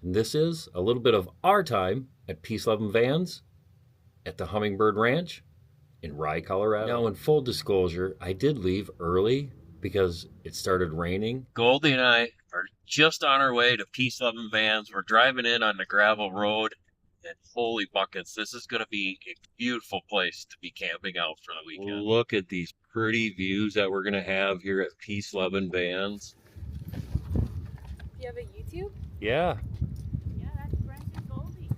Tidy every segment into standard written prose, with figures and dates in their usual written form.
And this is a little bit of our time at Peace Loving Vans at the Hummingbird Ranch in Rye, Colorado. Now, in full disclosure, I did leave early because it started raining. Goldie and I are just on our way to Peace Loving Vans. We're driving in on the gravel road, and holy buckets, this is going to be a beautiful place to be camping out for the weekend. Look at these pretty views that we're going to have here at Peace Loving Vans. You have a YouTube? Yeah. Yeah, that's Brent and Goldie.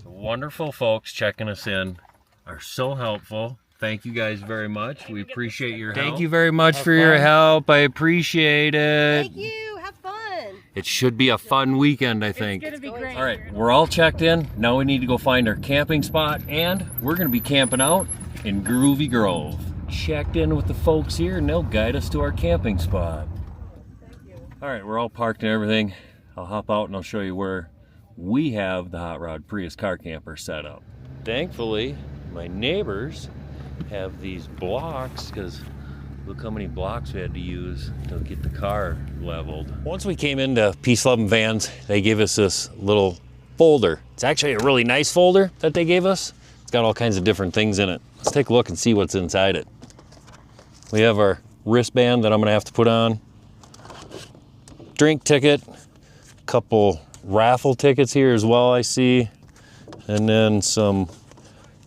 The wonderful folks checking us in are so helpful. Thank you guys very much. We appreciate your help. Thank you very much for your help. I appreciate it. Thank you. Have fun. It should be a fun weekend, I think. It's going to be great. All right, we're all checked in. Now we need to go find our camping spot, and we're going to be camping out in Groovy Grove. Checked in with the folks here, and they'll guide us to our camping spot. All right, we're all parked and everything. I'll hop out and I'll show you where we have the Hot Rod Prius car camper set up. Thankfully, my neighbors have these blocks, because look how many blocks we had to use to get the car leveled. Once we came into Peace Loving Vans, they gave us this little folder. It's actually a really nice folder that they gave us. It's got all kinds of different things in it. Let's take a look and see what's inside it. We have our wristband that I'm gonna have to put on. Drink ticket, a couple raffle tickets here as well, I see, and then some,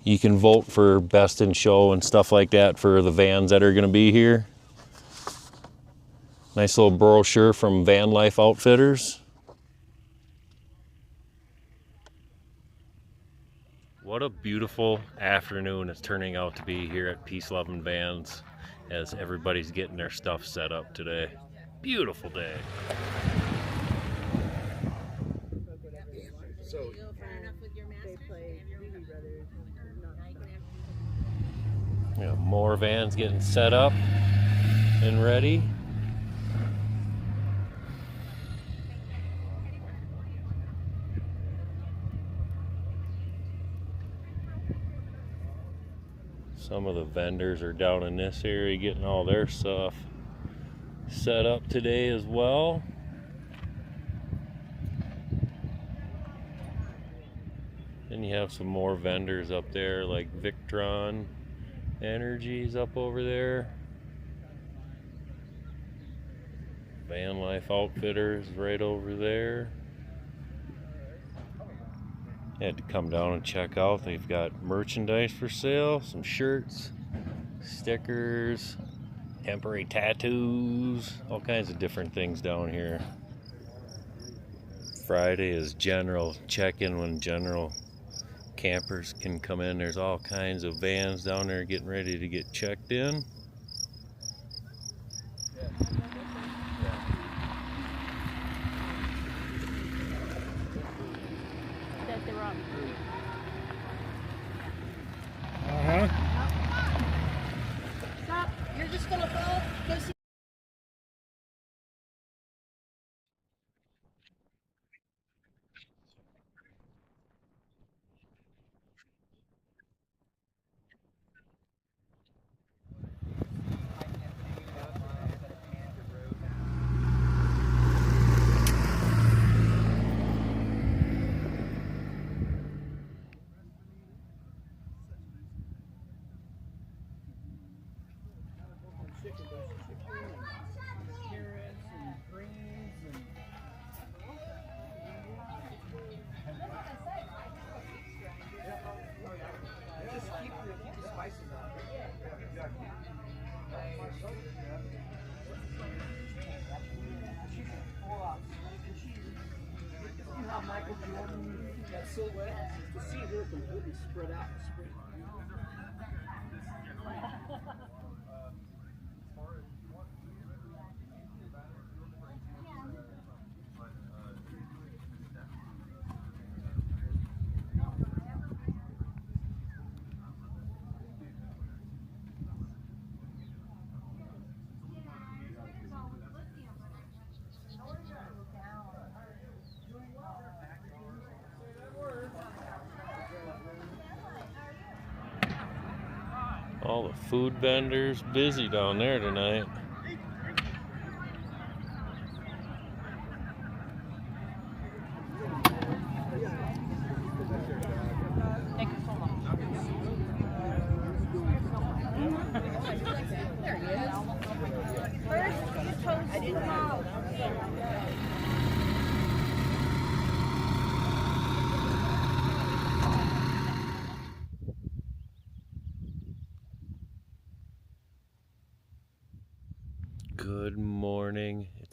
you can vote for best in show and stuff like that for the vans that are going to be here. Nice little brochure from Van Life Outfitters. What a beautiful afternoon it's turning out to be here at Peace Loving Vans as everybody's getting their stuff set up today. Beautiful day. Yeah, more vans getting set up and ready. Some of the vendors are down in this area getting all their stuff set up today as well. Then you have some more vendors up there, like Victron Energy's up over there. Van Life Outfitters right over there. I had to come down and check out. They've got merchandise for sale, some shirts, stickers, temporary tattoos, all kinds of different things down here. Friday is general check-in when general campers can come in. There's all kinds of vans down there getting ready to get checked in. Stop. You're just going to fall. Go see. Michael Jordan, that silhouette, to see her completely spread out and spread. All the food vendors busy down there tonight.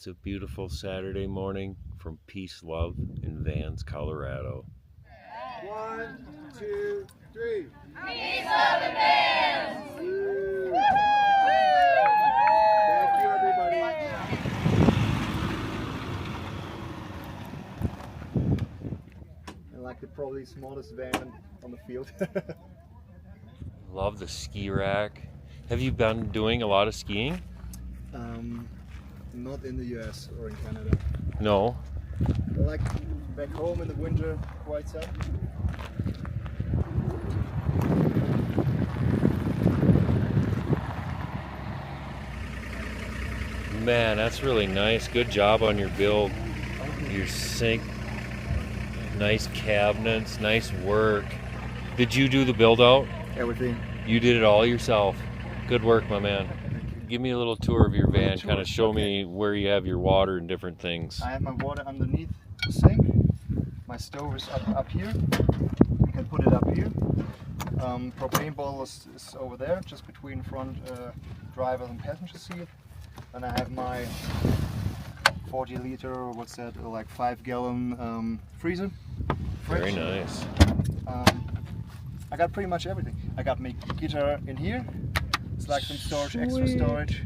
It's a beautiful Saturday morning from Peace, Love in Vans, Colorado. 1, 2, 3. Peace, love, and Vans! Thank you, everybody. I like the probably smallest van on the field. Love the ski rack. Have you been doing a lot of skiing? Not in the US or in Canada. No. I like back home in the winter quite some. Man, that's really nice. Good job on your build. Your sink, nice cabinets, nice work. Did you do the build out? Everything. You did it all yourself. Good work, my man. Give me a little tour of your van, kind of show me where you have your water and different things. I have my water underneath the sink. My stove is up here. You can put it up here. Propane bottle is over there, just between front driver and passenger seat. And I have my 40 liter, or what's that, like 5 gallon freezer. Very nice. I got pretty much everything. I got my guitar in here. It's like some storage, extra storage.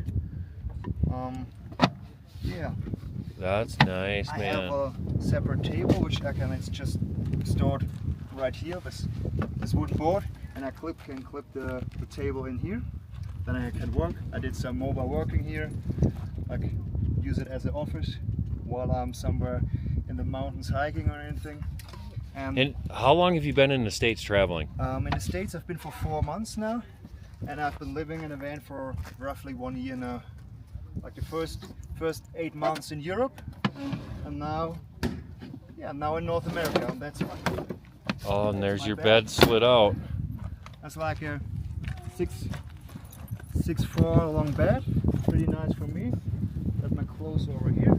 Yeah. That's nice, I man. have a separate table which it's just stored right here. This wooden board, and I can clip the table in here. Then I can work. I did some mobile working here. I can use it as an office while I'm somewhere in the mountains hiking or anything. And how long have you been in the States traveling? In the States I've been for 4 months now, and I've been living in a van for roughly 1 year now. Like the first 8 months in Europe, and now in North America, and that's fine. Oh, and there's your bed slid out. That's like a 6'4" long bed, pretty nice for me. Got my clothes over here.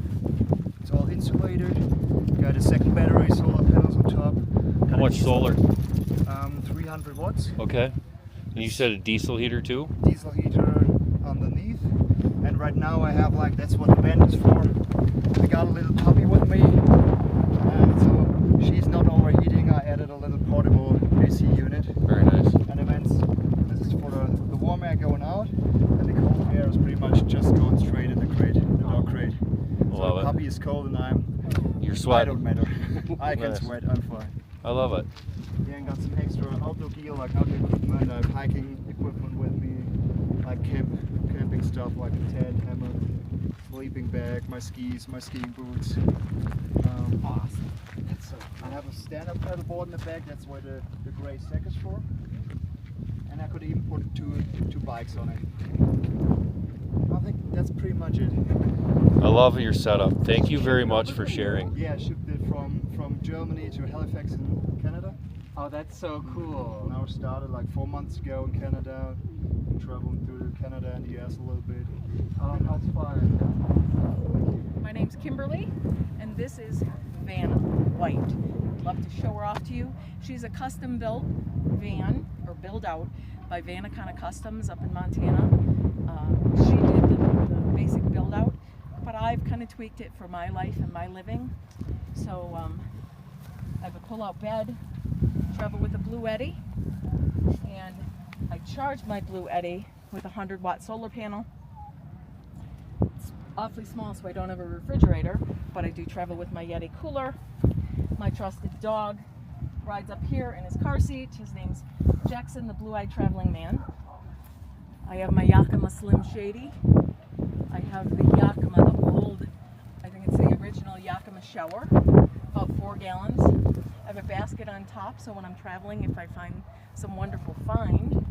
It's all insulated. Got a second battery, solar panels on top. How much solar? 300 watts. Okay. And you said a diesel heater too? Diesel heater underneath. And right now I have that's what the vent is for. I got a little puppy with me, and so she's not overheating. I added a little portable AC unit. Very nice. And this is for the warm air going out, and the cold air is pretty much just going straight in the crate, the dog crate. So Love the it. puppy is cold and You're I sweating. don't matter. I can Nice. sweat, I'm fine. I love it. Yeah, and got some extra outdoor gear, like outdoor equipment. I have hiking equipment with me, like camping stuff, like a tent, hammock, sleeping bag, my skis, my skiing boots. Awesome. I have a stand-up pedal board in the back. That's where the gray sack is for. And I could even put two bikes on it. I think that's pretty much it. I love your setup. Thank you very much for sharing. Yeah, I shipped it from Germany to Halifax in Canada. Oh, that's so cool. Now started like 4 months ago in Canada, traveling through Canada and the US a little bit. Oh, that's fun. My name's Kimberly, and this is Vanna White. Love to show her off to you. She's a custom built van, or build out, by Vanna Customs up in Montana. She did the basic build out, but I've kind of tweaked it for my life and my living. So I have a pull-out bed, travel with a Blue Eddy, and I charge my Blue Eddy with a 100-watt solar panel. It's awfully small, so I don't have a refrigerator, but I do travel with my Yeti cooler. My trusted dog rides up here in his car seat. His name's Jackson, the blue-eyed traveling man. I have my Yakima Slim Shady. I have the Yakima, the old, I think it's the original Yakima shower, about 4 gallons. I have a basket on top, so when I'm traveling, if I find some wonderful find,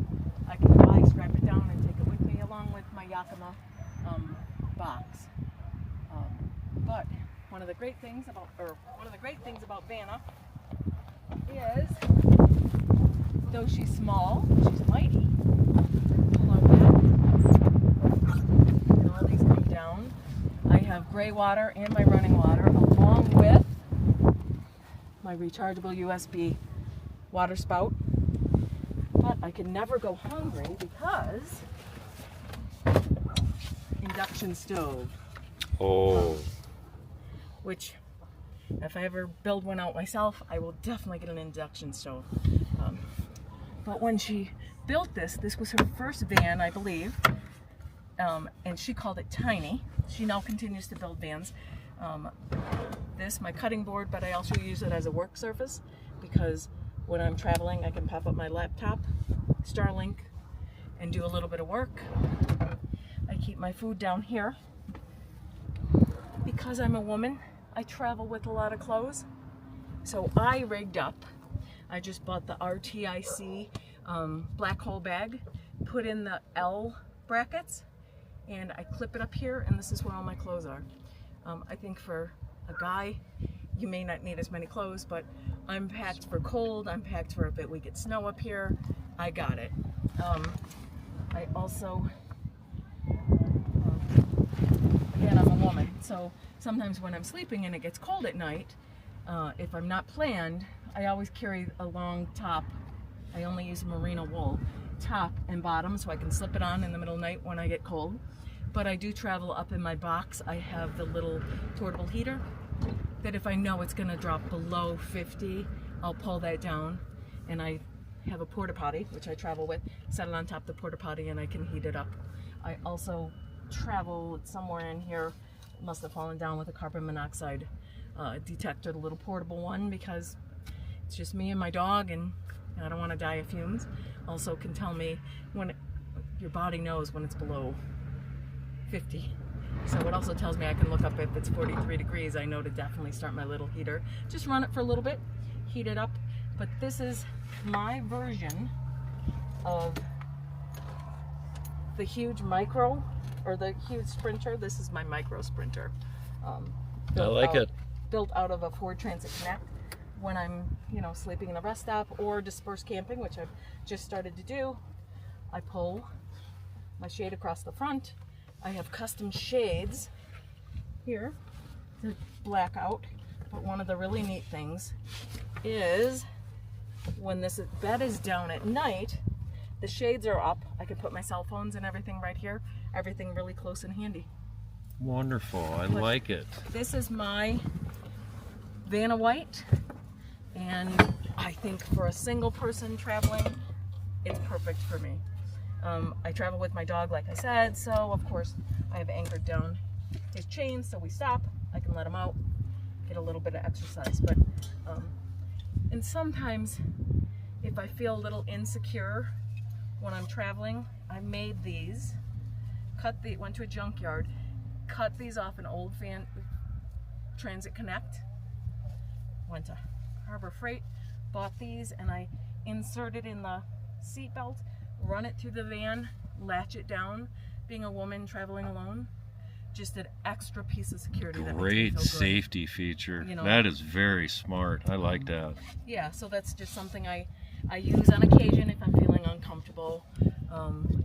I can buy, strap it down, and take it with me, along with my Yakima box. But one of the great things about Vanna is, though she's small, she's mighty. Pull out back, and all these come down. I have gray water and my running water, along with my rechargeable USB water spout. But I can never go hungry because induction stove. Oh. Which, if I ever build one out myself, I will definitely get an induction stove. But when she built this was her first van, I believe, and she called it Tiny. She now continues to build vans. This, my cutting board, but I also use it as a work surface because when I'm traveling, I can pop up my laptop, Starlink, and do a little bit of work. I keep my food down here. Because I'm a woman, I travel with a lot of clothes. So I rigged up. I just bought the RTIC black hole bag, put in the L brackets, and I clip it up here, and this is where all my clothes are. I think for a guy, you may not need as many clothes, but I'm packed for cold, I'm packed for if we get snow up here, I got it. I also, again, I'm a woman, so sometimes when I'm sleeping and it gets cold at night, if I'm not planned, I always carry a long top. I only use merino wool top and bottom so I can slip it on in the middle of the night when I get cold. But I do travel up in my box. I have the little portable heater that if I know it's gonna drop below 50, I'll pull that down. And I have a porta potty, which I travel with, set it on top of the porta potty and I can heat it up. I also travel somewhere in here, must have fallen down with a carbon monoxide detector, the little portable one, because it's just me and my dog and I don't want to die of fumes. Also can tell me when your body knows when it's below 50. So it also tells me I can look up if it's 43 degrees. I know to definitely start my little heater. Just run it for a little bit, heat it up. But this is my version of the huge micro or the huge Sprinter. This is my micro Sprinter. I like it. Built out of a Ford Transit Connect. When I'm, sleeping in a rest stop or dispersed camping, which I've just started to do, I pull my shade across the front. I have custom shades here to black out. But one of the really neat things is when this bed is down at night, the shades are up. I can put my cell phones and everything right here. Everything really close and handy. Wonderful. I like it. This is my Vanna White. And I think for a single person traveling, it's perfect for me. I travel with my dog, like I said, so of course I have anchored down his chain, so we stop, I can let him out, get a little bit of exercise. But and sometimes if I feel a little insecure when I'm traveling, I made these, went to a junkyard, cut these off an old Transit Connect, went to Harbor Freight, bought these, and I inserted in the seat belt, run it through the van, latch it down. Being a woman traveling alone, just an extra piece of security. Great that makes me feel good. safety feature. That is very smart. I like that. Yeah, so that's just something I use on occasion if I'm feeling uncomfortable,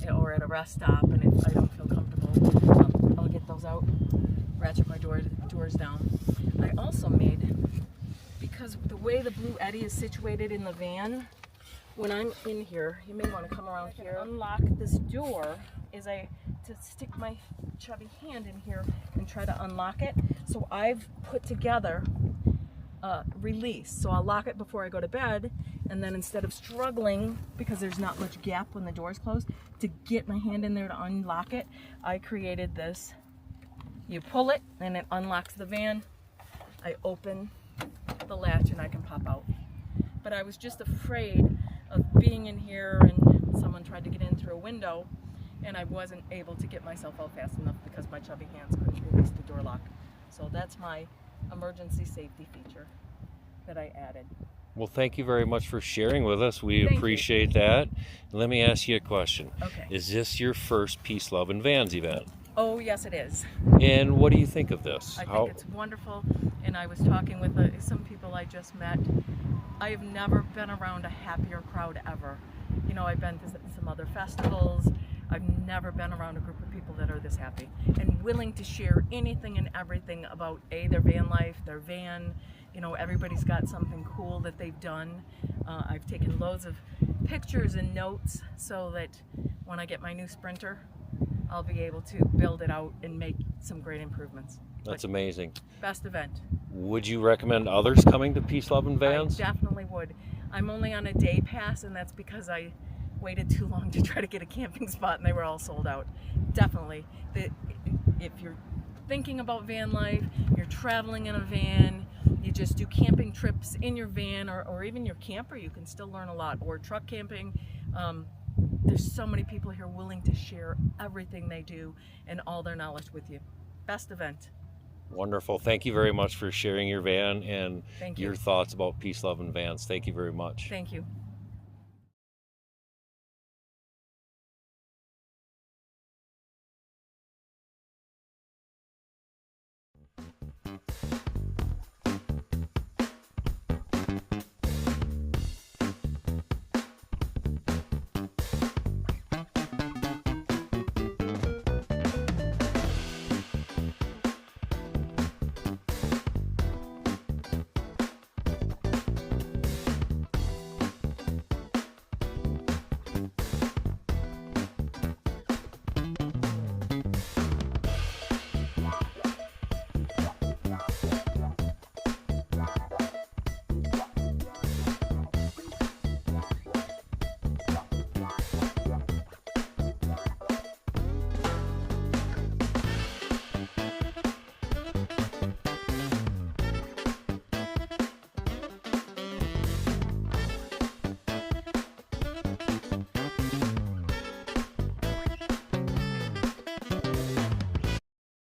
or at a rest stop, and if I don't feel comfortable, I'll get those out, ratchet my doors down. I also made, because the way the Blue Eddy is situated in the van, when I'm in here, you may want to come around here, unlock this door, to stick my chubby hand in here and try to unlock it. So I've put together release. So I'll lock it before I go to bed, and then instead of struggling, because there's not much gap when the door's closed, to get my hand in there to unlock it, I created this. You pull it and it unlocks the van. I open the latch and I can pop out. But I was just afraid of being in here and someone tried to get in through a window and I wasn't able to get myself out fast enough because my chubby hands couldn't release the door lock. So that's my emergency safety feature that I added. Well, thank you very much for sharing with us. We appreciate that. Let me ask you a question. Okay. Is this your first Peace, Love, and Vans event? Oh, yes, it is. And what do you think of this? I think it's wonderful. And I was talking with some people I just met. I have never been around a happier crowd ever. You know, I've been to some other festivals. I've never been around a group of people that are this happy and willing to share anything and everything about their van life, their van. You know, everybody's got something cool that they've done. I've taken loads of pictures and notes so that when I get my new Sprinter, I'll be able to build it out and make some great improvements. That's But amazing. best event. Would you recommend others coming to Peace Loving Vans? I definitely would. I'm only on a day pass, and that's because I waited too long to try to get a camping spot, and they were all sold out. Definitely. If you're thinking about van life, you're traveling in a van, you just do camping trips in your van or even your camper, you can still learn a lot. Or truck camping. There's so many people here willing to share everything they do and all their knowledge with you. Best event. Wonderful. Thank you very much for sharing your van and Thank you. your thoughts about Peace Loving Vans. Thank you very much. Thank you.